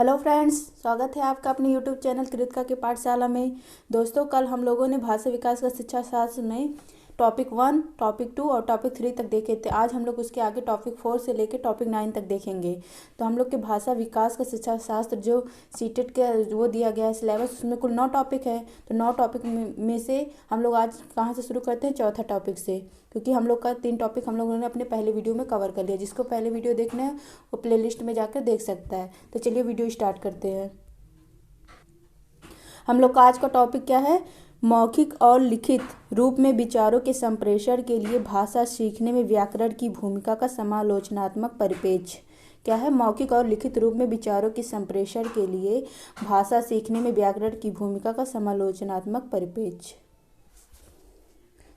Hello friends, स्वागत है आपका अपने यूट्यूब चैनल कृतिका की पाठशाला में। दोस्तों, कल हम लोगों ने भाषा विकास का शिक्षा शास्त्र में टॉपिक 1, टॉपिक 2 और टॉपिक 3 तक देखे थे। आज हम लोग उसके आगे टॉपिक 4 से लेकर टॉपिक 9 तक देखेंगे। तो हम लोग के भाषा विकास का शिक्षा शास्त्र जो सीटेट के वो दिया गया है सिलेबस, उसमें कुल 9 टॉपिक है। तो 9 टॉपिक में से हम लोग आज कहाँ से शुरू करते हैं? चौथा टॉपिक से, क्योंकि हम लोग का 3 टॉपिक हम लोगों ने अपने पहले वीडियो में कवर कर लिया। जिसको पहले वीडियो देखना है वो प्लेलिस्ट में जाकर देख सकता है। तो चलिए वीडियो स्टार्ट करते हैं। हम लोग का आज का टॉपिक क्या है? मौखिक और लिखित रूप में विचारों के संप्रेषण के लिए भाषा सीखने में व्याकरण की भूमिका का समालोचनात्मक परिपेक्ष। क्या है? मौखिक और लिखित रूप में विचारों के संप्रेषण के लिए भाषा सीखने में व्याकरण की भूमिका का समालोचनात्मक परिपेक्ष।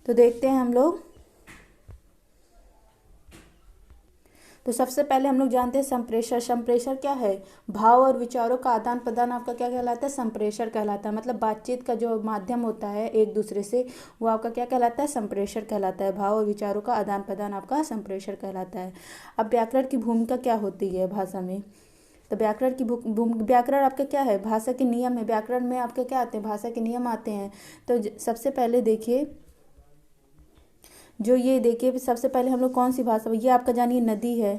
तो देखते हैं हम लोग। तो सबसे पहले हम लोग जानते हैं संप्रेषण। संप्रेषण क्या है? भाव और विचारों का आदान प्रदान आपका क्या कहलाता है? संप्रेषण कहलाता है। मतलब बातचीत का जो माध्यम होता है एक दूसरे से, वो आपका क्या कहलाता है? संप्रेषण कहलाता है। भाव और विचारों का आदान प्रदान आपका संप्रेषण कहलाता है। अब व्याकरण की भूमिका क्या होती है भाषा में? तो व्याकरण की व्याकरण आपका क्या है? भाषा के नियम है। व्याकरण में आपके क्या आते हैं? भाषा के नियम आते हैं। तो सबसे पहले देखिए, जो ये देखिए, सबसे पहले हम लोग कौन सी भाषा, ये आपका जानिए नदी है।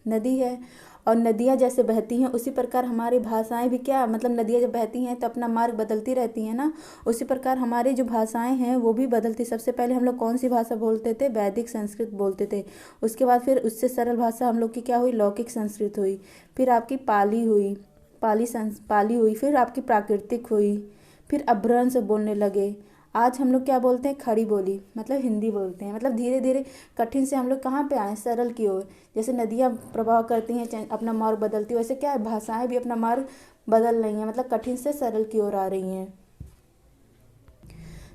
नदी है और नदियाँ जैसे बहती हैं उसी प्रकार हमारी भाषाएं भी क्या, मतलब नदियाँ जब बहती हैं तो अपना मार्ग बदलती रहती हैं ना, उसी प्रकार हमारी जो भाषाएं हैं वो भी बदलती। सबसे पहले हम लोग कौन सी भाषा बोलते थे? वैदिक संस्कृत बोलते थे। उसके बाद फिर उससे सरल भाषा हम लोग की क्या हुई? लौकिक संस्कृत हुई। फिर आपकी पाली हुई, पाली हुई। फिर आपकी प्राकृतिक हुई। फिर अपभ्रंश बोलने लगे। आज हम लोग क्या बोलते हैं? खड़ी बोली, मतलब हिंदी बोलते हैं। मतलब धीरे धीरे कठिन से हम लोग कहाँ पे आए? सरल की ओर। जैसे नदियाँ प्रभाव करती हैं, अपना मार्ग बदलती है, वैसे क्या है, भाषाएं भी अपना मार्ग बदल रही हैं। मतलब कठिन से सरल की ओर आ रही हैं।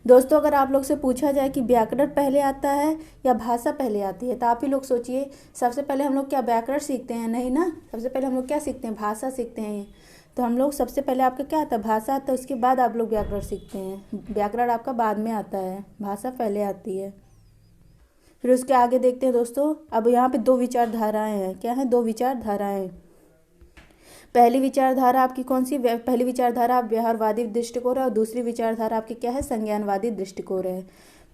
दोस्तों, अगर आप लोग से पूछा जाए कि व्याकरण पहले आता है या भाषा पहले आती है, तो आप ही लोग सोचिए। सबसे पहले हम लोग क्या व्याकरण सीखते हैं? नहीं ना, सबसे पहले हम लोग क्या सीखते हैं? भाषा सीखते हैं। तो हम लोग सबसे पहले आपका क्या आता है? भाषा आता है। उसके बाद आप लोग व्याकरण सीखते हैं। व्याकरण आपका बाद में आता है, भाषा पहले आती है। फिर उसके आगे देखते हैं दोस्तों। अब यहाँ पे 2 विचारधाराएं हैं। क्या है? 2 विचारधाराएं। पहली विचारधारा आपकी कौन सी? पहली विचारधारा आप व्यवहारवादी दृष्टिकोण है और दूसरी विचारधारा आपकी क्या है? संज्ञानवादी दृष्टिकोण है।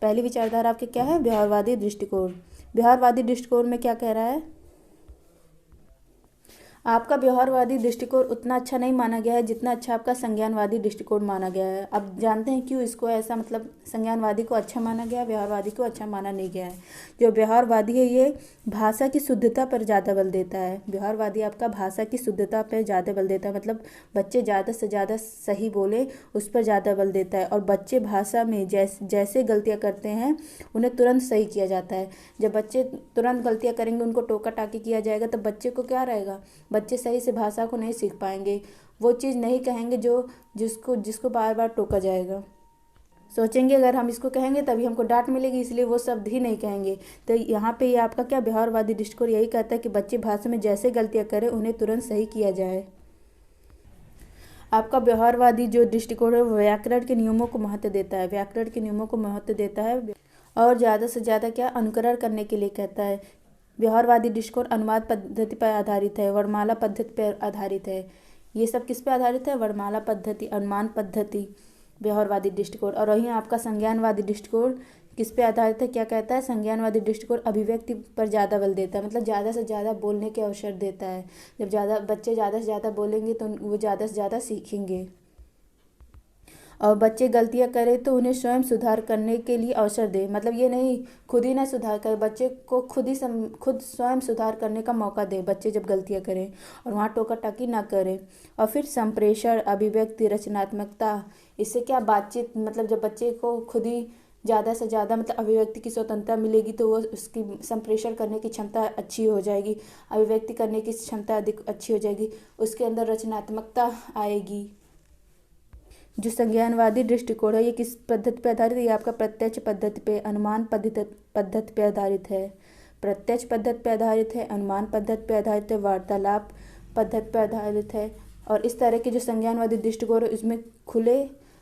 पहली विचारधारा आपकी क्या है? व्यवहारवादी दृष्टिकोण। व्यवहारवादी दृष्टिकोण में क्या कह रहा है? आपका व्यवहारवादी दृष्टिकोण उतना अच्छा नहीं माना गया है जितना अच्छा आपका संज्ञानवादी दृष्टिकोण माना गया है। अब जानते हैं क्यों इसको ऐसा, मतलब संज्ञानवादी को अच्छा माना गया, व्यवहारवादी को अच्छा माना नहीं गया है। जो व्यवहारवादी है ये भाषा की शुद्धता पर ज़्यादा बल देता है। व्यवहारवादी आपका भाषा की शुद्धता पर ज़्यादा बल देता है। मतलब बच्चे ज़्यादा से ज़्यादा सही बोले, उस पर ज़्यादा बल देता है। और बच्चे भाषा में जैसे गलतियाँ करते हैं उन्हें तुरंत सही किया जाता है। जब बच्चे तुरंत गलतियाँ करेंगे, उनको टोका टाकी किया जाएगा, तो बच्चे को क्या रहेगा? बच्चे सही से भाषा को नहीं सीख पाएंगे। वो चीज़ नहीं कहेंगे जो जिसको बार बार टोका जाएगा। सोचेंगे अगर हम इसको कहेंगे तभी हमको डांट मिलेगी, इसलिए वो शब्द ही नहीं कहेंगे। तो यहाँ पे ये आपका क्या व्यवहारवादी दृष्टिकोण यही कहता है कि बच्चे भाषा में जैसे गलतियाँ करें उन्हें तुरंत सही किया जाए। आपका व्यवहारवादी जो दृष्टिकोण है वो व्याकरण के नियमों को महत्व देता है। व्याकरण के नियमों को महत्व देता है और ज़्यादा से ज़्यादा क्या, अनुकरण करने के लिए कहता है। व्यवहारवादी दृष्टिकोण अनुवाद पद्धति पर आधारित है, वर्णमाला पद्धति पर आधारित है। ये सब किस पे आधारित है? वर्णमाला पद्धति, अनुमान पद्धति, व्यवहारवादी दृष्टिकोण। और वहीं आपका संज्ञानवादी दृष्टिकोण किस पे आधारित है? क्या कहता है? संज्ञानवादी दृष्टिकोण अभिव्यक्ति पर ज़्यादा बल देता है। मतलब ज़्यादा से ज़्यादा बोलने के अवसर देता है। जब बच्चे ज़्यादा से ज़्यादा बोलेंगे तो वो ज़्यादा से ज़्यादा सीखेंगे। और बच्चे गलतियां करें तो उन्हें स्वयं सुधार करने के लिए अवसर दें। मतलब ये नहीं खुद ही ना सुधार करें, बच्चे को खुद स्वयं सुधार करने का मौका दें। बच्चे जब गलतियां करें और वहाँ टोका टाकी ना करें। और फिर संप्रेषण, अभिव्यक्ति, रचनात्मकता, इससे क्या बातचीत, मतलब जब बच्चे को खुद ही ज़्यादा से ज़्यादा मतलब अभिव्यक्ति की स्वतंत्रता मिलेगी तो वो उसकी संप्रेषण करने की क्षमता अच्छी हो जाएगी, अभिव्यक्ति करने की क्षमता अधिक अच्छी हो जाएगी, उसके अंदर रचनात्मकता आएगी। जो संज्ञानवादी दृष्टिकोण है ये किस पद्धति पे आधारित है? ये आपका प्रत्यक्ष पद्धति पे, अनुमान पद्धति पे आधारित है। प्रत्यक्ष पद्धति पे आधारित है, अनुमान पद्धति पे आधारित है, वार्तालाप पद्धति पे आधारित है। और इस तरह के जो संज्ञानवादी दृष्टिकोण है इसमें खुले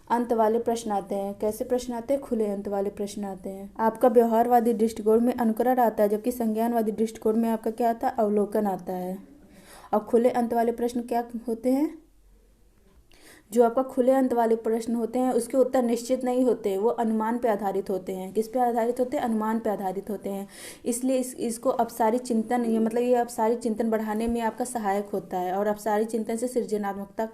अंत वाले प्रश्न आते हैं। कैसे प्रश्न आते हैं? खुले अंत वाले प्रश्न आते हैं। आपका व्यवहारवादी दृष्टिकोण में अनुकरण आता है, जबकि संज्ञानवादी दृष्टिकोण में आपका क्या आता है? अवलोकन आता है। और खुले अंत वाले प्रश्न क्या होते हैं? जो आपका खुले अंत वाले प्रश्न होते हैं उसके उत्तर निश्चित नहीं होते, वो अनुमान पे आधारित होते हैं। किस पे आधारित होते हैं? अनुमान पे आधारित होते हैं। इसलिए इसको अपसारी चिंतन, ये मतलब ये अपसारी चिंतन बढ़ाने में आपका सहायक होता है। और अपसारी चिंतन से सृजनात्मकता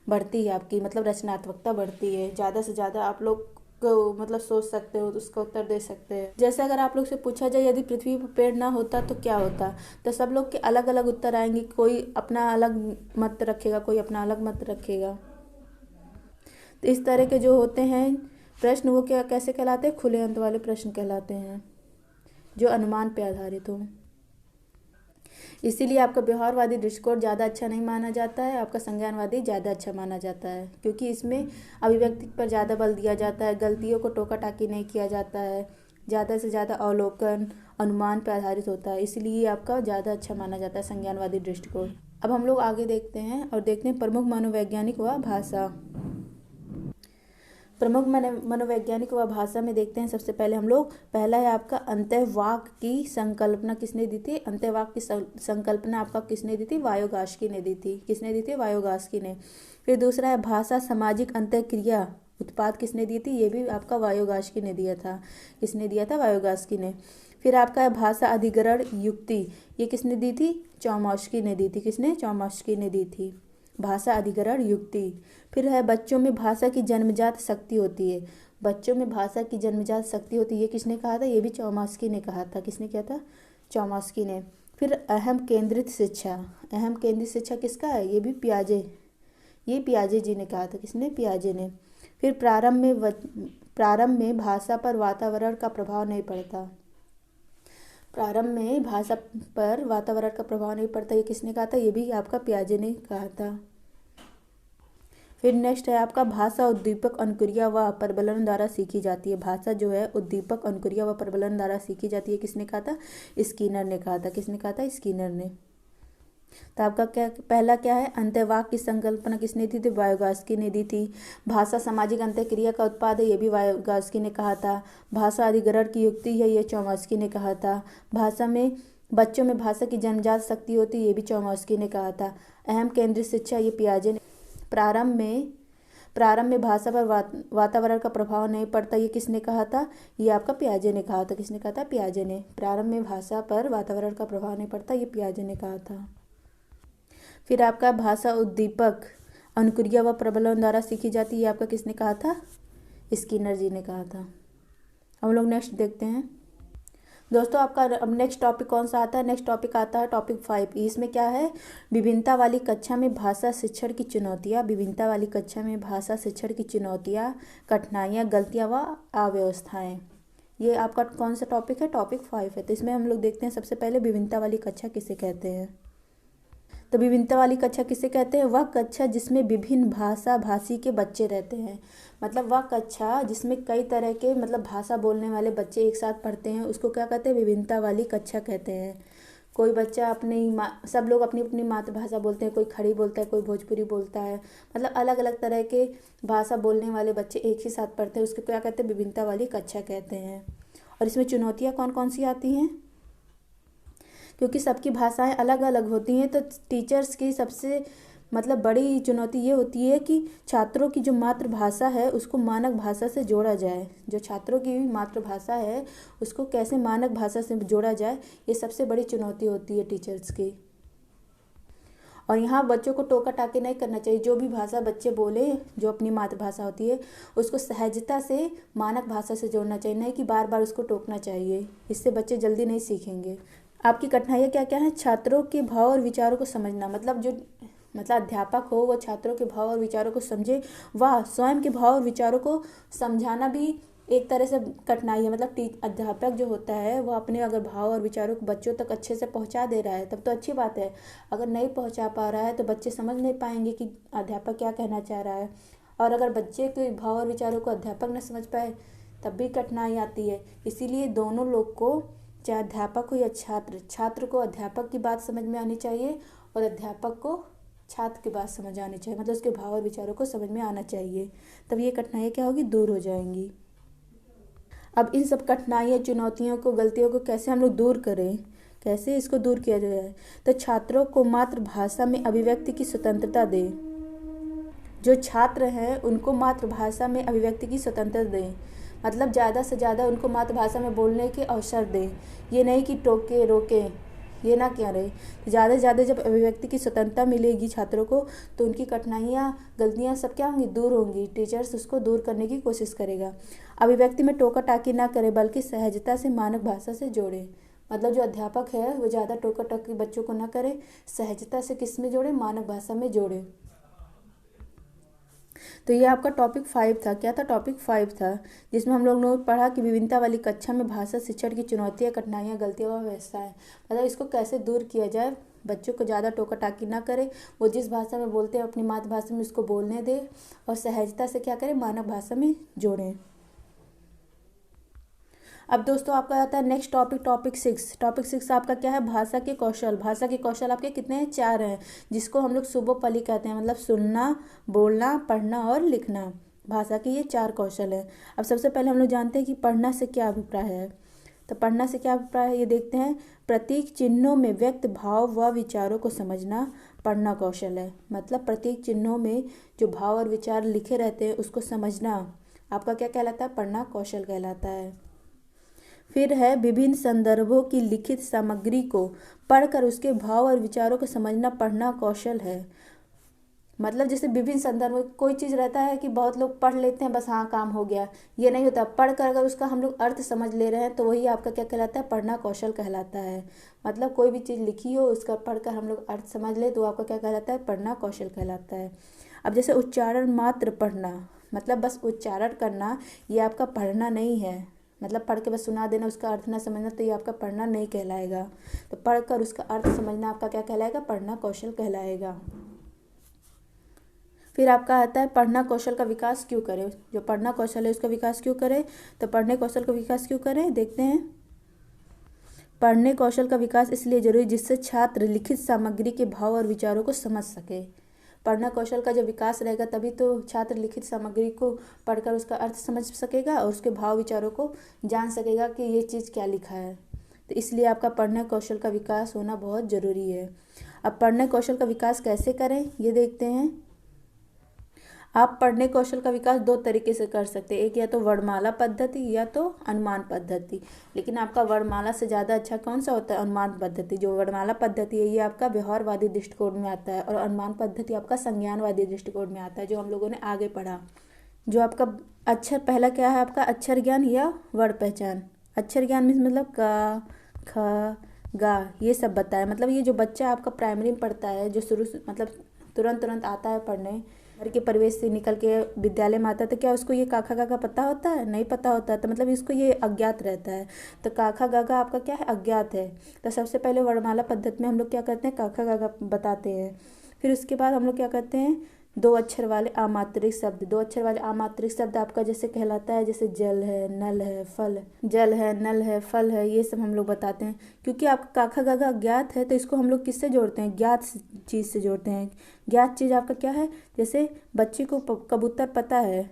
बढ़ती है आपकी, मतलब रचनात्मकता बढ़ती है। ज़्यादा से ज़्यादा आप लोग को मतलब सोच सकते हो, तो उसका उत्तर दे सकते हैं। जैसे अगर आप लोग से पूछा जाए यदि पृथ्वी पर पेड़ ना होता तो क्या होता, तो सब लोग के अलग अलग उत्तर आएंगे। कोई अपना अलग मत रखेगा, कोई अपना अलग मत रखेगा। तो इस तरह के जो होते हैं प्रश्न, वो क्या कैसे कहलाते हैं? खुले अंत वाले प्रश्न कहलाते हैं, जो अनुमान पे आधारित हो। इसीलिए आपका व्यवहारवादी दृष्टिकोण ज़्यादा अच्छा नहीं माना जाता है, आपका संज्ञानवादी ज़्यादा अच्छा माना जाता है, क्योंकि इसमें अभिव्यक्ति पर ज़्यादा बल दिया जाता है, गलतियों को टोका टाकी नहीं किया जाता है, ज़्यादा से ज़्यादा अवलोकन अनुमान पर आधारित होता है। इसलिए आपका ज़्यादा अच्छा माना जाता है संज्ञानवादी दृष्टिकोण। अब हम लोग आगे देखते हैं और देखते हैं प्रमुख मनोवैज्ञानिक व भाषा। प्रमुख मनोवैज्ञानिक व भाषा में देखते हैं। सबसे पहले हम लोग, पहला है आपका अंतःवाक की संकल्पना किसने दी थी? अंतःवाक की संकल्पना आपका किसने दी थी? वायोगास्की ने दी थी। किसने दी थी? वायोगास्की ने। फिर दूसरा है भाषा सामाजिक अंतःक्रिया उत्पाद किसने दी थी? ये भी आपका वायोगास्की ने दिया था। किसने दिया था? वायोगास्की ने। फिर आपका है भाषा अधिग्रहण युक्ति, ये किसने दी थी? चौमस्की ने दी थी। किसने? चौमस्की ने दी थी भाषा अधिग्रहण युक्ति। फिर है बच्चों में भाषा की जन्मजात शक्ति होती है, बच्चों में भाषा की जन्मजात शक्ति होती है, ये किसने कहा था? ये भी चौमस्की ने कहा था। किसने किया था? चौमस्की ने। फिर अहम केंद्रित शिक्षा, अहम केंद्रित शिक्षा किसका है? ये भी पियाजे, ये पियाजे जी ने कहा था। किसने? पियाजे ने। फिर प्रारंभ में भाषा पर वातावरण का प्रभाव नहीं पड़ता, प्रारंभ में भाषा पर वातावरण का प्रभाव नहीं पड़ता, ये किसने कहा था? ये भी आपका पियाजे ने कहा था। फिर नेक्स्ट है आपका भाषा उद्दीपक अनुक्रिया व प्रबलन द्वारा सीखी जाती है। भाषा जो है उद्दीपक अनुक्रिया व प्रबलन द्वारा सीखी जाती है, किसने कहा था? स्किनर ने कहा था। किसने कहा था? स्किनर ने। तो आपका क्या पहला क्या है? अंतःवाक की संकल्पना किसने दी थी? वायोगास्की ने दी थी। भाषा सामाजिक अंतःक्रिया का उत्पाद है, ये भी वायोगास्की ने कहा था। भाषा अधिग्रहण की युक्ति है, ये चौमस्की ने कहा था। भाषा में बच्चों में भाषा की जन्मजात शक्ति होती है, ये भी चौमस्की ने कहा था। अहम केंद्रित शिक्षा, ये पियाजे ने। प्रारंभ में भाषा पर वातावरण का प्रभाव नहीं पड़ता, ये किसने कहा था? ये आपका पियाजे ने कहा था। किसने कहा था? पियाजे ने। प्रारंभ में भाषा पर वातावरण का प्रभाव नहीं पड़ता, ये पियाजे ने कहा था। फिर आपका भाषा उद्दीपक अनुक्रिया व प्रबलन द्वारा सीखी जाती है, आपका किसने कहा था? स्किनर जी ने कहा था। हम लोग नेक्स्ट देखते हैं दोस्तों। आपका अब नेक्स्ट टॉपिक कौन सा आता है? नेक्स्ट टॉपिक आता है टॉपिक 5। इसमें क्या है? विभिन्नता वाली कक्षा में भाषा शिक्षण की चुनौतियाँ। विभिन्नता वाली कक्षा में भाषा शिक्षण की चुनौतियाँ, कठिनाइयाँ, गलतियाँ व अव्यवस्थाएँ। ये आपका कौन सा टॉपिक है? टॉपिक 5 है। तो इसमें हम लोग देखते हैं सबसे पहले विभिन्नता वाली कक्षा किसे कहते हैं। तो विभिन्नता वाली कक्षा किसे कहते हैं? वह कक्षा जिसमें विभिन्न भाषा भाषी के बच्चे रहते हैं, मतलब वह कक्षा जिसमें कई तरह के मतलब भाषा बोलने वाले बच्चे एक साथ पढ़ते हैं, उसको क्या कहते हैं? विभिन्नता वाली कक्षा कहते हैं। कोई बच्चा अपनी सब लोग अपनी अपनी मातृभाषा बोलते हैं, कोई खड़ी बोलता है, कोई भोजपुरी बोलता है, मतलब अलग अलग तरह के भाषा बोलने वाले बच्चे एक ही साथ पढ़ते हैं, उसको क्या कहते हैं? विभिन्नता वाली कक्षा कहते हैं। और इसमें चुनौतियाँ कौन कौन सी आती हैं? क्योंकि सबकी भाषाएं अलग अलग होती हैं, तो टीचर्स की सबसे मतलब बड़ी चुनौती ये होती है कि छात्रों की जो मातृभाषा है उसको मानक भाषा से जोड़ा जाए। जो छात्रों की मातृभाषा है उसको कैसे मानक भाषा से जोड़ा जाए, ये सबसे बड़ी चुनौती होती है टीचर्स की। और यहाँ बच्चों को टोका टाकी नहीं करना चाहिए, जो भी भाषा बच्चे बोले जो अपनी मातृभाषा होती है उसको सहजता से मानक भाषा से जोड़ना चाहिए, नहीं कि बार बार उसको टोकना चाहिए, इससे बच्चे जल्दी नहीं सीखेंगे। आपकी कठिनाइयाँ क्या क्या हैं? छात्रों के भाव और विचारों को समझना, मतलब अध्यापक हो वो छात्रों के भाव और विचारों को समझे, वह स्वयं के भाव और विचारों को समझाना भी एक तरह से कठिनाई है। मतलब अध्यापक जो होता है वो अपने अगर भाव और विचारों को बच्चों तक अच्छे से पहुंचा दे रहा है तब तो अच्छी बात है, अगर नहीं पहुंचा पा रहा है तो बच्चे समझ नहीं पाएंगे कि अध्यापक क्या कहना चाह रहा है। और अगर बच्चे के भाव और विचारों को अध्यापक न समझ पाए तब भी कठिनाई आती है। इसीलिए दोनों लोग को, चाहे अध्यापक हो या छात्र को अध्यापक की बात समझ में आनी चाहिए और अध्यापक को छात्र की बात समझ आनी चाहिए, मतलब उसके भाव और विचारों को समझ में आना चाहिए, तब ये कठिनाइयाँ क्या होगी? दूर हो जाएंगी। अब इन सब कठिनाइयों, चुनौतियों को, गलतियों को कैसे हम लोग दूर करें? कैसे इसको दूर किया जाए? तो छात्रों को मातृभाषा में अभिव्यक्ति की स्वतंत्रता दें। जो छात्र हैं उनको मातृभाषा में अभिव्यक्ति की स्वतंत्रता दें, मतलब ज़्यादा से ज़्यादा उनको मातृभाषा में बोलने के अवसर दें। ये नहीं कि टोके रोके, ये ना क्या रहे। ज़्यादा से ज़्यादा जब अभिव्यक्ति की स्वतंत्रता मिलेगी छात्रों को, तो उनकी कठिनाइयाँ, गलतियाँ सब क्या होंगी, दूर होंगी। टीचर्स उसको दूर करने की कोशिश करेगा। अभिव्यक्ति में टोका टाकी ना करे, बल्कि सहजता से मानक भाषा से जोड़े। मतलब जो अध्यापक है वो ज़्यादा टोका टाकी बच्चों को ना करे, सहजता से किस में जोड़े, मानक भाषा में जोड़े। तो ये आपका टॉपिक 5 था। क्या था? टॉपिक 5 था, जिसमें हम लोग ने पढ़ा कि विभिन्नता वाली कक्षा में भाषा शिक्षण की चुनौतियाँ, कठिनाइयाँ, गलतियाँ व व्यवसाय, मतलब इसको कैसे दूर किया जाए। बच्चों को ज़्यादा टोका टाकी ना करे, वो जिस भाषा में बोलते हैं अपनी मातृभाषा में उसको बोलने दे, और सहजता से क्या करें, मानक भाषा में जोड़ें। अब दोस्तों आपका आता है नेक्स्ट टॉपिक, टॉपिक 6। टॉपिक 6 आपका क्या है? भाषा के कौशल। भाषा के कौशल आपके कितने हैं? 4 हैं, जिसको हम लोग सुबोपली कहते हैं, मतलब सुनना, बोलना, पढ़ना और लिखना। भाषा के ये 4 कौशल हैं। अब सबसे पहले हम लोग जानते हैं कि पढ़ना से क्या अभिप्राय है। तो पढ़ना से क्या अभिप्राय है ये देखते हैं। प्रतीक चिन्हों में व्यक्त भाव व विचारों को समझना पढ़ना कौशल है। मतलब प्रतीक चिन्हों में जो भाव और विचार लिखे रहते हैं उसको समझना आपका क्या कहलाता है? पढ़ना कौशल कहलाता है। फिर है विभिन्न संदर्भों की लिखित सामग्री को पढ़कर उसके भाव और विचारों को समझना पढ़ना कौशल है। मतलब जैसे विभिन्न संदर्भ में कोई चीज़ रहता है कि बहुत लोग पढ़ लेते हैं, बस हाँ काम हो गया, ये नहीं होता। पढ़कर अगर उसका हम लोग अर्थ समझ ले रहे हैं तो वही आपका क्या कहलाता है? पढ़ना कौशल कहलाता है। मतलब कोई भी चीज़ लिखी हो उसका पढ़कर हम लोग अर्थ समझ ले तो आपका क्या कहलाता है? पढ़ना कौशल कहलाता है। अब जैसे उच्चारण मात्र पढ़ना, मतलब बस उच्चारण करना, ये आपका पढ़ना नहीं है। मतलब पढ़ के बस सुना देना, उसका अर्थ ना समझना, तो ये आपका पढ़ना नहीं कहलाएगा। तो पढ़कर उसका अर्थ समझना आपका क्या कहलाएगा? पढ़ना कौशल कहलाएगा। फिर आपका आता है पढ़ना कौशल का विकास क्यों करें। जो पढ़ना कौशल है उसका विकास क्यों करें? तो पढ़ने कौशल का विकास क्यों करें, देखते हैं। पढ़ने कौशल का विकास इसलिए जरूरी जिससे छात्र लिखित सामग्री के भाव और विचारों को समझ सके। पढ़ना कौशल का जब विकास रहेगा तभी तो छात्र लिखित सामग्री को पढ़कर उसका अर्थ समझ सकेगा और उसके भाव विचारों को जान सकेगा कि ये चीज़ क्या लिखा है। तो इसलिए आपका पढ़ने कौशल का विकास होना बहुत ज़रूरी है। अब पढ़ने कौशल का विकास कैसे करें ये देखते हैं। आप पढ़ने कौशल का विकास 2 तरीके से कर सकते हैं, एक या तो वर्णमाला पद्धति या तो अनुमान पद्धति। लेकिन आपका वर्णमाला से ज़्यादा अच्छा कौन सा होता है? अनुमान पद्धति। जो वर्णमाला पद्धति है ये आपका व्यवहारवादी दृष्टिकोण में आता है और अनुमान पद्धति आपका संज्ञानवादी दृष्टिकोण में आता है, जो हम लोगों ने आगे पढ़ा। जो आपका अक्षर पहला क्या है? आपका अक्षर ज्ञान या वर्ण पहचान। अक्षर ज्ञान में मतलब का, ख, गा, ये सब बताया। मतलब ये जो बच्चा आपका प्राइमरी में पढ़ता है, जो शुरू मतलब तुरंत आता है पढ़ने, घर के परिवेश से निकल के विद्यालय में आता है, तो क्या उसको ये काखा गागा पता होता है? नहीं पता होता है। तो मतलब इसको ये अज्ञात रहता है। तो काखा गागा आपका क्या है? अज्ञात है। तो सबसे पहले वर्णमाला पद्धति में हम लोग क्या करते हैं? काखा गागा बताते हैं। फिर उसके बाद हम लोग क्या करते हैं? 2 अक्षर वाले आमात्रिक शब्द। 2 अक्षर वाले आमात्रिक शब्द आपका जैसे कहलाता है, जैसे जल है, नल है, फल, जल है, नल है, फल है, ये सब हम लोग बताते हैं। क्योंकि आपका काखा गागा ज्ञात है तो इसको हम लोग किससे जोड़ते हैं? ज्ञात चीज़ से जोड़ते हैं। ज्ञात चीज़ आपका क्या है? जैसे बच्चे को कबूतर पता है,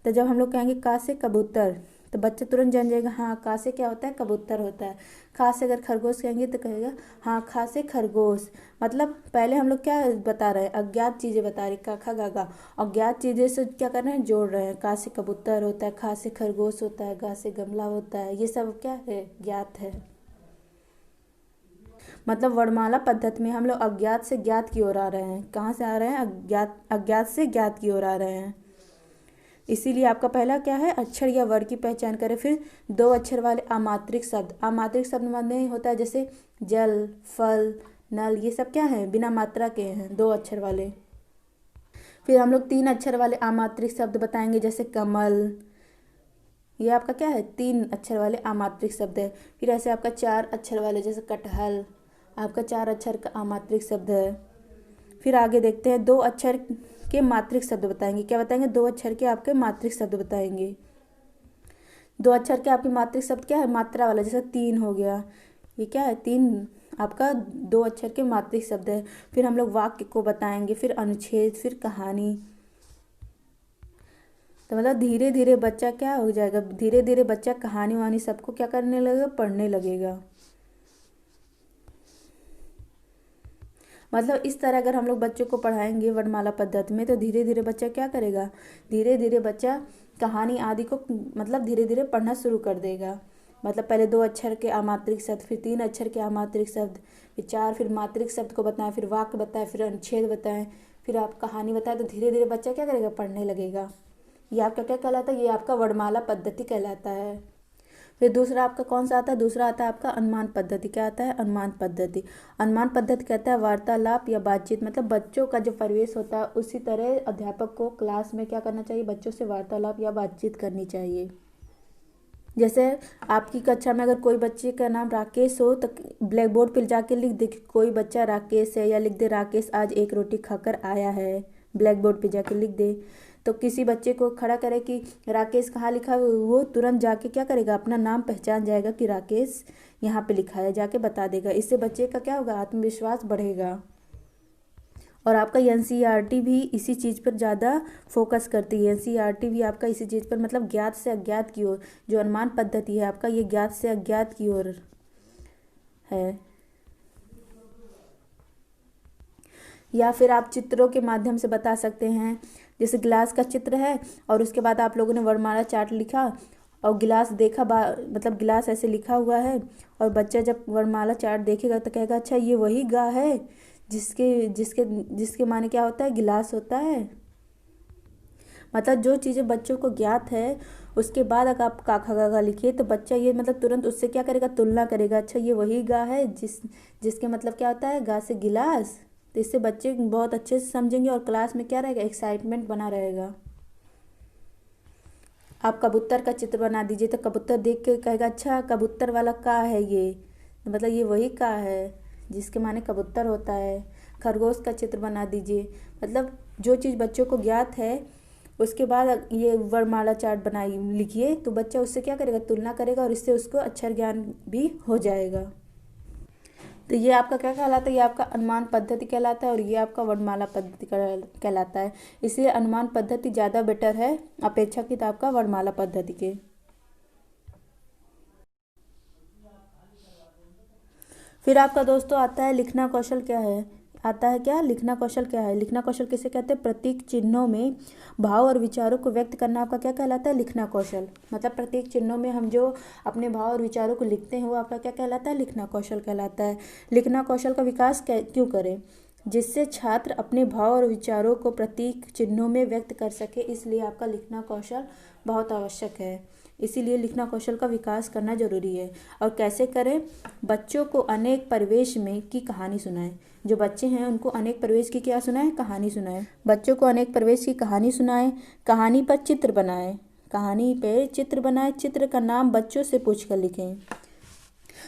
तो जब हम लोग कहेंगे का से कबूतर, तो बच्चा तुरंत जान जाएगा हाँ का से क्या होता है? कबूतर होता है। खा से अगर खरगोश कहेंगे तो कहेगा हाँ खा से खरगोश। मतलब पहले हम लोग क्या बता रहे हैं? अज्ञात चीज़ें बता रहे, का खा गा गा, और ज्ञात चीज़ें से क्या कर रहे हैं? जोड़ रहे हैं। का से कबूतर होता है, खा से खरगोश होता है, गा से गमला होता है, ये सब क्या है? ज्ञात है। मतलब वर्णमाला पद्धति में हम लोग अज्ञात से ज्ञात की ओर आ रहे हैं। कहाँ से आ रहे हैं? अज्ञात से ज्ञात की ओर आ रहे हैं। इसीलिए आपका पहला क्या है? अक्षर या वर्ड की पहचान करें। फिर 2 अक्षर वाले आमात्रिक शब्द। आमात्रिक शब्द में होता है जैसे जल, फल, नल, ये सब क्या है? बिना मात्रा के हैं, 2 अक्षर वाले। फिर हम लोग 3 अक्षर वाले आमात्रिक शब्द बताएंगे, जैसे कमल, ये आपका क्या है? 3 अक्षर वाले आमात्रिक शब्द है। फिर ऐसे आपका 4 अक्षर वाले, जैसे कटहल, आपका 4 अक्षर का आमात्रिक शब्द है। फिर आगे देखते हैं 2 अक्षर के मात्रिक शब्द बताएंगे। क्या बताएंगे? 2 अक्षर के आपके मात्रिक शब्द बताएंगे। 2 अक्षर के आपके मात्रिक शब्द क्या है? मात्रा वाला, जैसे 3 हो गया, ये क्या है? 3 आपका 2 अक्षर के मात्रिक शब्द है। फिर हम लोग वाक्य को बताएंगे, फिर अनुच्छेद, फिर कहानी। तो मतलब धीरे धीरे बच्चा क्या हो जाएगा? धीरे धीरे बच्चा कहानी वहानी सबको क्या करने लगेगा? पढ़ने लगेगा। मतलब इस तरह अगर हम लोग बच्चों को पढ़ाएंगे वर्णमाला पद्धति में तो धीरे धीरे बच्चा क्या करेगा, धीरे धीरे बच्चा कहानी आदि को मतलब धीरे धीरे पढ़ना शुरू कर देगा। मतलब पहले 2 अक्षर के अमात्रिक शब्द, फिर 3 अक्षर के अमात्रिक शब्द, फिर 4, फिर मात्रिक शब्द को बताएं, फिर वाक्य बताएं, फिर अनुच्छेद बताएं, फिर आप कहानी बताएं, तो धीरे धीरे बच्चा क्या करेगा, पढ़ने लगेगा। ये आपका क्या कहलाता है, ये आपका वर्णमाला पद्धति कहलाता है। फिर दूसरा आपका कौन सा आता है, दूसरा आता है आपका अनुमान पद्धति। क्या आता है, अनुमान पद्धति। अनुमान पद्धति कहता है वार्तालाप या बातचीत, मतलब बच्चों का जो परिवेश होता है उसी तरह अध्यापक को क्लास में क्या करना चाहिए, बच्चों से वार्तालाप या बातचीत करनी चाहिए। जैसे आपकी कक्षा में अगर कोई बच्चे का नाम राकेश हो तो ब्लैक बोर्ड पर जाके लिख दे कि कोई बच्चा राकेश है, या लिख दे राकेश आज 1 रोटी खाकर आया है, ब्लैक बोर्ड पे जाके लिख दे। तो किसी बच्चे को खड़ा करे कि राकेश कहाँ लिखा है, वो तुरंत जाके क्या करेगा, अपना नाम पहचान जाएगा कि राकेश यहाँ पे लिखा है, जाके बता देगा। इससे बच्चे का क्या होगा, आत्मविश्वास बढ़ेगा। और आपका एनसीईआरटी भी इसी चीज़ पर ज़्यादा फोकस करती है। एनसीईआरटी भी आपका इसी चीज़ पर, मतलब ज्ञात से अज्ञात की ओर, जो अनुमान पद्धति है आपका ये ज्ञात से अज्ञात की ओर है। या फिर आप चित्रों के माध्यम से बता सकते हैं। जैसे गिलास का चित्र है और उसके बाद आप लोगों ने वर्णमाला चार्ट लिखा और गिलास देखा, मतलब गिलास ऐसे लिखा हुआ है, और बच्चा जब वर्णमाला चार्ट देखेगा तो कहेगा अच्छा ये वही गा है जिसके जिसके जिसके माने क्या होता है, गिलास होता है। मतलब जो चीज़ें बच्चों को ज्ञात है उसके बाद अगर आप का खा गा लिखिए तो बच्चा ये मतलब तुरंत उससे क्या करेगा, तुलना करेगा, अच्छा ये वही गा है जिसके मतलब क्या होता है, गा से गिलास। तो इससे बच्चे बहुत अच्छे से समझेंगे और क्लास में क्या रहेगा, एक्साइटमेंट बना रहेगा। आप कबूतर का चित्र बना दीजिए तो कबूतर देख के कहेगा अच्छा कबूतर वाला का है ये, तो मतलब ये वही का है जिसके माने कबूतर होता है। खरगोश का चित्र बना दीजिए, मतलब जो चीज़ बच्चों को ज्ञात है उसके बाद ये वर्णमाला चार्ट बनाई लिखिए तो बच्चा उससे क्या करेगा, तुलना करेगा, और इससे उसको अक्षर ज्ञान भी हो जाएगा। तो ये आपका क्या कहलाता है, ये आपका अनुमान पद्धति कहलाता है और ये आपका वर्णमाला पद्धति कहलाता है। इसलिए अनुमान पद्धति ज़्यादा बेटर है अपेक्षाकृत आपका वर्णमाला पद्धति के। फिर आपका दोस्तों आता है लिखना कौशल। क्या है, आता है क्या, लिखना कौशल क्या है। लिखना कौशल किसे कहते हैं, प्रतीक चिन्हों में भाव और विचारों को व्यक्त करना आपका क्या कहलाता है, लिखना कौशल। मतलब प्रतीक चिन्हों में हम जो अपने भाव और विचारों को लिखते हैं वो आपका क्या कहलाता है, लिखना कौशल कहलाता है। लिखना कौशल का विकास क्यों करें, जिससे छात्र अपने भाव और विचारों को प्रतीक चिन्हों में व्यक्त कर सके, इसलिए आपका लिखना कौशल बहुत आवश्यक है। इसीलिए लिखना कौशल का विकास करना जरूरी है। और कैसे करें, बच्चों को अनेक परिवेश में की कहानी सुनाएं। जो बच्चे हैं उनको अनेक परिवेश की क्या सुनाएं, कहानी सुनाएं। बच्चों को अनेक परिवेश की कहानी सुनाएं। कहानी पर चित्र बनाएं, कहानी पे चित्र बनाएं। चित्र का नाम बच्चों से पूछकर लिखें।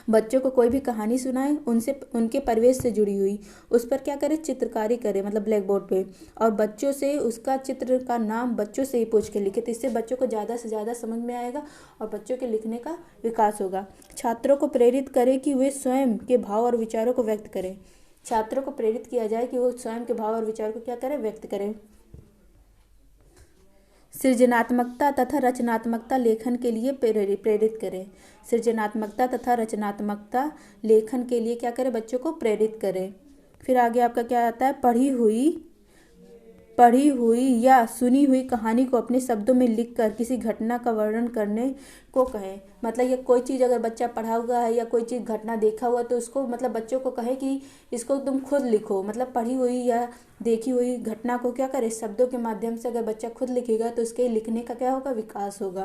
बच्चों को कोई भी कहानी सुनाएं, उनसे उनके परिवेश से जुड़ी हुई, उस पर क्या करें, चित्रकारी करें, मतलब ब्लैक बोर्ड पे, और बच्चों से उसका चित्र का नाम बच्चों से ही पूछ के लिखे। तो इससे बच्चों को ज़्यादा से ज़्यादा समझ में आएगा और बच्चों के लिखने का विकास होगा। छात्रों को प्रेरित करें कि वे स्वयं के भाव और विचारों को व्यक्त करें। छात्रों को प्रेरित किया जाए कि वो स्वयं के भाव और विचारों को क्या करें, व्यक्त करें। सृजनात्मकता तथा रचनात्मकता लेखन के लिए प्रेरित करें। सृजनात्मकता तथा रचनात्मकता लेखन के लिए क्या करें, बच्चों को प्रेरित करें। फिर आगे आपका क्या आता है, पढ़ी हुई या सुनी हुई कहानी को अपने शब्दों में लिखकर किसी घटना का वर्णन करने को कहें। मतलब ये कोई चीज़ अगर बच्चा पढ़ा हुआ है या कोई चीज़ घटना देखा हुआ तो उसको मतलब बच्चों को कहे कि इसको तुम खुद लिखो। मतलब पढ़ी हुई या देखी हुई घटना को क्या करे, शब्दों के माध्यम से अगर बच्चा खुद लिखेगा तो उसके लिखने का क्या होगा, विकास होगा।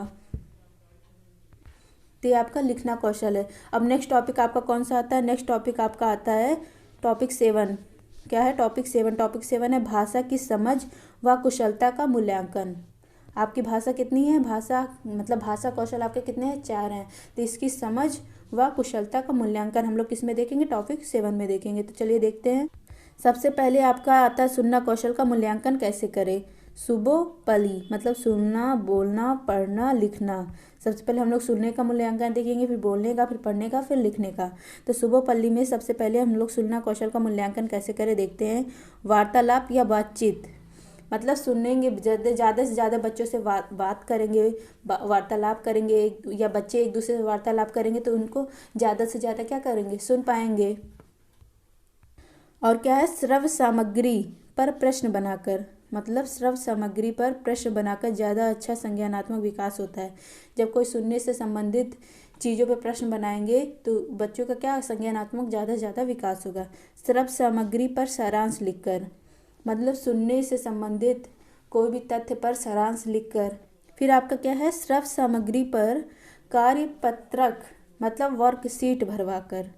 तो ये आपका लिखना कौशल है। अब नेक्स्ट टॉपिक आपका कौन सा आता है, नेक्स्ट टॉपिक आपका आता है टॉपिक 7। क्या है, टॉपिक 7। टॉपिक 7 है भाषा की समझ व कुशलता का मूल्यांकन। आपकी भाषा कितनी है, भाषा मतलब भाषा कौशल आपके कितने हैं, 4 हैं। तो इसकी समझ व कुशलता का मूल्यांकन हम लोग किस में देखेंगे, टॉपिक 7 में देखेंगे। तो चलिए देखते हैं। सबसे पहले आपका आता है सुनना कौशल का मूल्यांकन कैसे करें। सुबोपली मतलब सुनना, बोलना, पढ़ना, लिखना। सबसे पहले हम लोग सुनने का मूल्यांकन देखेंगे, फिर बोलने का, फिर पढ़ने का, फिर लिखने का। तो सुबोपली में सबसे पहले हम लोग सुनना कौशल का मूल्यांकन कैसे करें देखते हैं। वार्तालाप या बातचीत, मतलब सुनेंगे, ज़्यादा से ज़्यादा बच्चों से बात करेंगे, वार्तालाप करेंगे, या बच्चे एक दूसरे से वार्तालाप करेंगे तो उनको ज़्यादा से ज़्यादा क्या करेंगे, सुन पाएंगे। और क्या है, श्रव्य सामग्री पर प्रश्न बनाकर, मतलब श्रव्य सामग्री पर प्रश्न बनाकर ज़्यादा अच्छा संज्ञानात्मक विकास होता है। जब कोई सुनने से संबंधित चीज़ों पर प्रश्न बनाएंगे तो बच्चों का क्या संज्ञानात्मक ज़्यादा विकास होगा। श्रव्य सामग्री पर सारांश लिखकर, मतलब सुनने से संबंधित कोई भी तथ्य पर सारांश लिखकर। फिर आपका क्या है, श्रव्य सामग्री पर कार्यपत्रक मतलब वर्कशीट भरवाकर।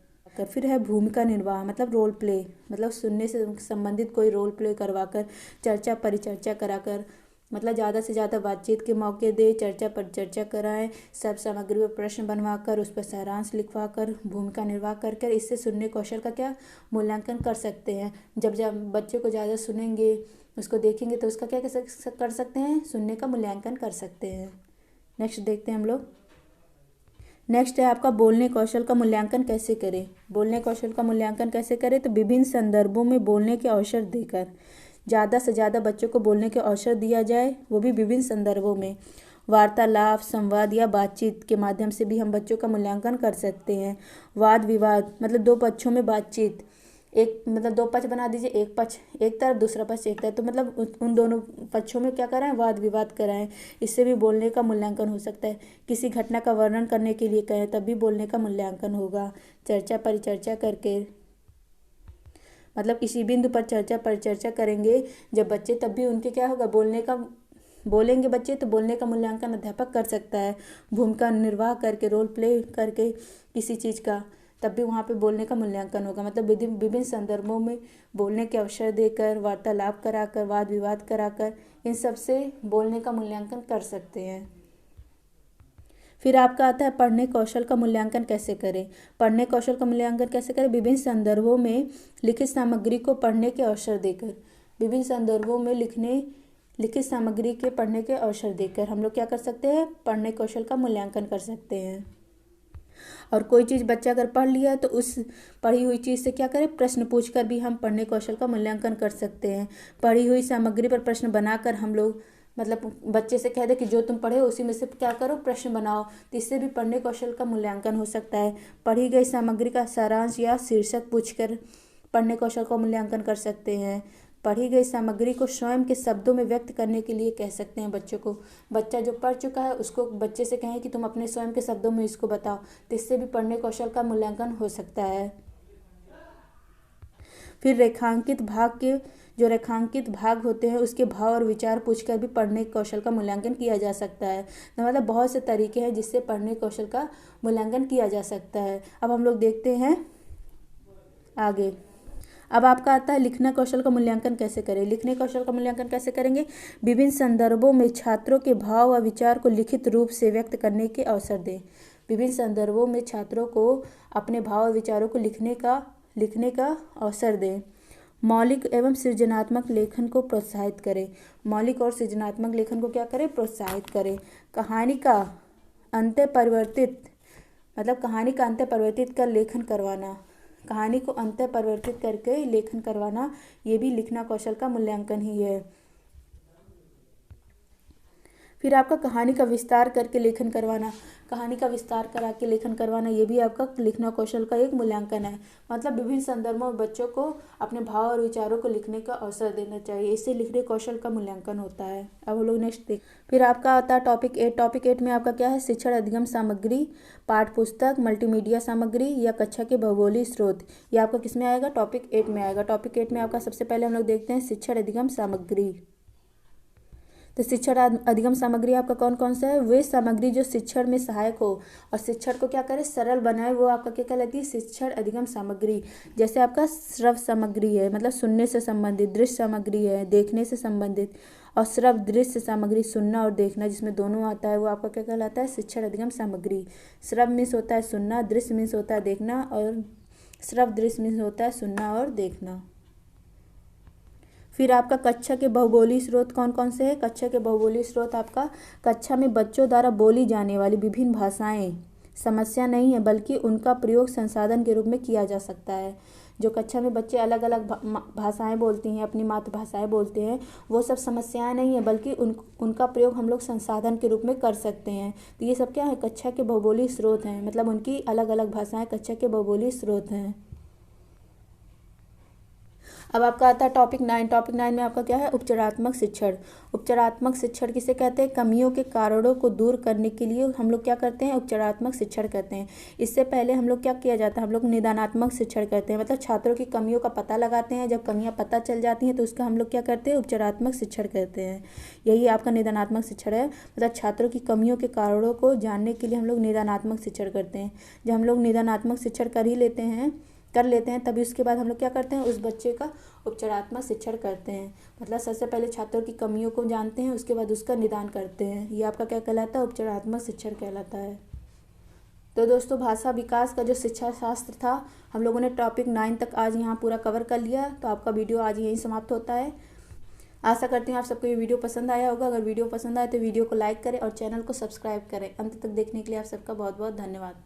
फिर है भूमिका निर्वाह मतलब रोल प्ले, मतलब सुनने से संबंधित कोई रोल प्ले करवाकर, चर्चा परिचर्चा कराकर, मतलब ज़्यादा से ज़्यादा बातचीत के मौके दे, चर्चा पर चर्चा कराएं, सब सामग्री पर प्रश्न बनवाकर उस पर सारांश लिखवाकर भूमिका निर्वाह कर इससे सुनने कौशल का क्या मूल्यांकन कर सकते हैं। जब बच्चे को ज़्यादा सुनेंगे, उसको देखेंगे तो उसका क्या कर सकते हैं, सुनने का मूल्यांकन कर सकते हैं। नेक्स्ट देखते हैं हम लोग। नेक्स्ट है आपका बोलने कौशल का मूल्यांकन कैसे करें। बोलने कौशल का मूल्यांकन कैसे करें, तो विभिन्न संदर्भों में बोलने के अवसर देकर ज़्यादा से ज़्यादा बच्चों को बोलने के अवसर दिया जाए, वो भी विभिन्न संदर्भों में। वार्तालाप, संवाद या बातचीत के माध्यम से भी हम बच्चों का मूल्यांकन कर सकते हैं। वाद विवाद मतलब दो पक्षों में बातचीत, एक मतलब दो पक्ष बना दीजिए, एक पक्ष एक तरफ दूसरा पक्ष एक तरफ, तो मतलब उन दोनों पक्षों में क्या कराएं, वाद विवाद कराएं। इससे भी बोलने का मूल्यांकन हो सकता है। किसी घटना का वर्णन करने के लिए कहें तब भी बोलने का मूल्यांकन होगा। चर्चा परिचर्चा करके, मतलब किसी बिंदु पर चर्चा परिचर्चा करेंगे जब बच्चे, तब भी उनके क्या होगा, बोलेंगे बच्चे तो बोलने का मूल्यांकन अध्यापक कर सकता है। भूमिका निर्वाह करके, रोल प्ले करके किसी चीज़ का, तब भी वहाँ पे बोलने का मूल्यांकन होगा। मतलब विभिन्न संदर्भों में बोलने के अवसर देकर, वार्तालाप कराकर, वाद विवाद कराकर, इन सब से बोलने का मूल्यांकन कर सकते हैं। फिर आपका आता है पढ़ने कौशल का मूल्यांकन कैसे करें। पढ़ने कौशल का मूल्यांकन कैसे करें, विभिन्न संदर्भों में लिखित सामग्री को पढ़ने के अवसर देकर, विभिन्न संदर्भों में लिखित सामग्री के पढ़ने के अवसर देकर हम लोग क्या कर सकते हैं, पढ़ने कौशल का मूल्यांकन कर सकते हैं। और कोई चीज़ बच्चा अगर पढ़ लिया तो उस पढ़ी हुई चीज़ से क्या करें, प्रश्न पूछकर भी हम पढ़ने कौशल का मूल्यांकन कर सकते हैं। पढ़ी हुई सामग्री पर प्रश्न बनाकर हम लोग, मतलब बच्चे से कह दे कि जो तुम पढ़े उसी में से क्या करो, प्रश्न बनाओ, तो इससे भी पढ़ने कौशल का मूल्यांकन हो सकता है। पढ़ी गई सामग्री का सारांश या शीर्षक पूछकर पढ़ने कौशल का मूल्यांकन कर सकते हैं। पढ़ी गई सामग्री को स्वयं के शब्दों में व्यक्त करने के लिए कह सकते हैं बच्चों को। बच्चा जो पढ़ चुका है उसको बच्चे से कहें कि तुम अपने स्वयं के शब्दों में इसको बताओ, तो इससे भी पढ़ने कौशल का मूल्यांकन हो सकता है। फिर जो रेखांकित भाग होते हैं उसके भाव और विचार पूछकर भी पढ़ने कौशल का मूल्यांकन किया जा सकता है। तो मतलब बहुत से तरीके हैं जिससे पढ़ने कौशल का मूल्यांकन किया जा सकता है। अब हम लोग देखते हैं आगे। अब आपका आता है लिखना कौशल का मूल्यांकन कैसे करें। लिखने कौशल का मूल्यांकन कैसे करेंगे, विभिन्न संदर्भों में छात्रों के भाव व विचार को लिखित रूप से व्यक्त करने के अवसर दें। विभिन्न संदर्भों में छात्रों को अपने भाव और विचारों को लिखने का अवसर दें। मौलिक एवं सृजनात्मक लेखन को प्रोत्साहित करें। मौलिक और सृजनात्मक लेखन को क्या करें, प्रोत्साहित करें। कहानी का अंत्य परिवर्तित कर लेखन करवाना, कहानी को अंत्य परिवर्तित करके लेखन करवाना, ये भी लिखना कौशल का मूल्यांकन ही है। फिर आपका कहानी का विस्तार करके लेखन करवाना, कहानी का विस्तार करा के लेखन करवाना, ये भी आपका लिखना कौशल का एक मूल्यांकन है। मतलब विभिन्न संदर्भों में बच्चों को अपने भाव और विचारों को लिखने का अवसर देना चाहिए, इससे लिखने कौशल का मूल्यांकन होता है। अब हम लोग नेक्स्ट देख। फिर आपका आता है टॉपिक 8। टॉपिक 8 में आपका क्या है, शिक्षण अधिगम सामग्री, पाठ्य पुस्तक, मल्टीमीडिया सामग्री या कक्षा के भौगोलिक स्रोत। ये आपका किस में आएगा, टॉपिक 8 में आएगा। टॉपिक 8 में आपका सबसे पहले हम लोग देखते हैं शिक्षण अधिगम सामग्री। तो शिक्षण अधिगम सामग्री आपका कौन कौन सा है, वे सामग्री जो शिक्षण में सहायक हो और शिक्षण को क्या करे, सरल बनाए, वो आपका क्या कहलाती है, शिक्षण अधिगम सामग्री। जैसे आपका श्रव्य सामग्री है, मतलब सुनने से संबंधित, दृश्य सामग्री है देखने से संबंधित, और श्रव्य दृश्य सामग्री सुनना और देखना जिसमें दोनों आता है, वो आपका क्या कहलाता है, शिक्षण अधिगम सामग्री। श्रव्य मीन्स होता है सुनना, दृश्य मीन्स होता है देखना, और श्रव्य दृश्य मीन्स होता है सुनना और देखना। फिर आपका कक्षा के बहुबोली स्रोत कौन कौन से हैं। कक्षा के बहुबोली स्रोत आपका, कक्षा में बच्चों द्वारा बोली जाने वाली विभिन्न भाषाएं समस्या नहीं है, बल्कि उनका प्रयोग संसाधन के रूप में किया जा सकता है। जो कक्षा में बच्चे अलग अलग भाषाएं बोलती हैं, अपनी मातृभाषाएं बोलते हैं, वो सब समस्याएं नहीं है, बल्कि उनका प्रयोग हम लोग संसाधन के रूप में कर सकते हैं। तो ये सब क्या है, कक्षा के बहुबोली स्रोत हैं, मतलब उनकी अलग अलग भाषाएं कक्षा के बहुबोली स्रोत हैं। अब आपका आता है टॉपिक 9। टॉपिक 9 में आपका क्या है, उपचारात्मक शिक्षण। उपचारात्मक शिक्षण किसे कहते हैं, कमियों के कारणों को दूर करने के लिए हम लोग क्या करते हैं, उपचारात्मक शिक्षण करते हैं। इससे पहले हम लोग क्या किया जाता है, हम लोग निदानात्मक शिक्षण करते हैं, मतलब छात्रों की कमियों का पता लगाते हैं। जब कमियां पता चल जाती हैं तो उसका हम लोग क्या करते हैं, उपचारात्मक शिक्षण करते हैं। यही आपका निदानात्मक शिक्षण है, मतलब छात्रों की कमियों के कारणों को जानने के लिए हम लोग निदानात्मक शिक्षण करते हैं। जब हम लोग निदानात्मक शिक्षण कर लेते हैं तभी उसके बाद हम लोग क्या करते हैं, उस बच्चे का उपचारात्मक शिक्षण करते हैं। मतलब सबसे पहले छात्रों की कमियों को जानते हैं, उसके बाद उसका निदान करते हैं। ये आपका क्या कहलाता है, उपचारात्मक शिक्षण कहलाता है। तो दोस्तों, भाषा विकास का जो शिक्षा शास्त्र था, हम लोगों ने टॉपिक 9 तक आज यहाँ पूरा कवर कर लिया। तो आपका वीडियो आज यहीं समाप्त होता है। आशा करती हूँ आप सबको ये वीडियो पसंद आया होगा। अगर वीडियो पसंद आए तो वीडियो को लाइक करें और चैनल को सब्सक्राइब करें। अंत तक देखने के लिए आप सबका बहुत बहुत धन्यवाद।